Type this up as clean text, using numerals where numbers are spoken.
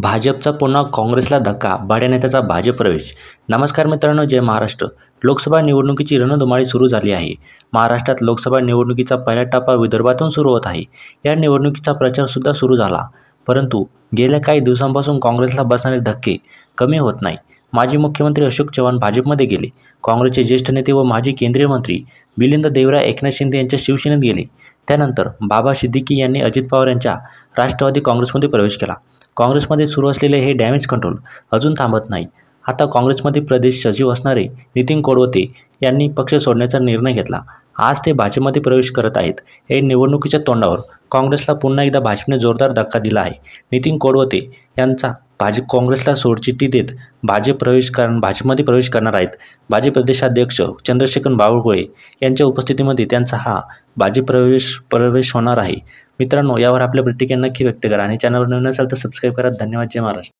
भाजपचा पुन्हा काँग्रेसला धक्का, बड्या नेत्याचा भाजप प्रवेश. नमस्कार मित्रांनो, जय महाराष्ट्र. लोकसभा निवडणुकीची रणधुमाळी सुरू झाली आहे. महाराष्ट्रात लोकसभा निवडणुकीचा पहिला टप्पा विदर्भातून सुरू होत आहे. या निवडणुकीचा प्रचारसुद्धा सुरू झाला. परंतु गेल्या काही दिवसांपासून काँग्रेसला बसणारे धक्के कमी होत नाही. माजी मुख्यमंत्री अशोक चव्हाण भाजपमध्ये गेले. काँग्रेसचे ज्येष्ठ नेते व माजी केंद्रीय मंत्री मिलिंद देवरा एकनाथ शिंदे यांच्या शिवसेनेत गेले. त्यानंतर बाबा सिद्दीकी यांनी अजित पवार यांच्या राष्ट्रवादी काँग्रेसमध्ये प्रवेश केला. काँग्रेसमध्ये सुरू असलेले हे डॅमेज कंट्रोल अजून थांबत नाही. आता काँग्रेसमध्ये प्रदेश सचिव असणारे नितीन कोडवते यांनी पक्ष सोडण्याचा निर्णय घेतला. आज ते भाजपमध्ये प्रवेश करत आहेत. या निवडणुकीच्या तोंडावर काँग्रेसला पुन्हा एकदा भाजपने जोरदार धक्का दिला आहे. नितीन कोडवते यांचा काँग्रेसला सोडचिठ्ठी देत भाजपमध्ये प्रवेश करणार आहेत. भाजप प्रदेशाध्यक्ष चंद्रशेखर बावनकुळे यांच्या उपस्थितीमध्ये त्यांचा हा भाजप प्रवेश होणार आहे. मित्रांनो, यावर आपल्या प्रतिक्रिया नक्की व्यक्त करा आणि चॅनलवर नवीन असाल तर सबस्क्राईब करा. धन्यवाद. जय महाराष्ट्र.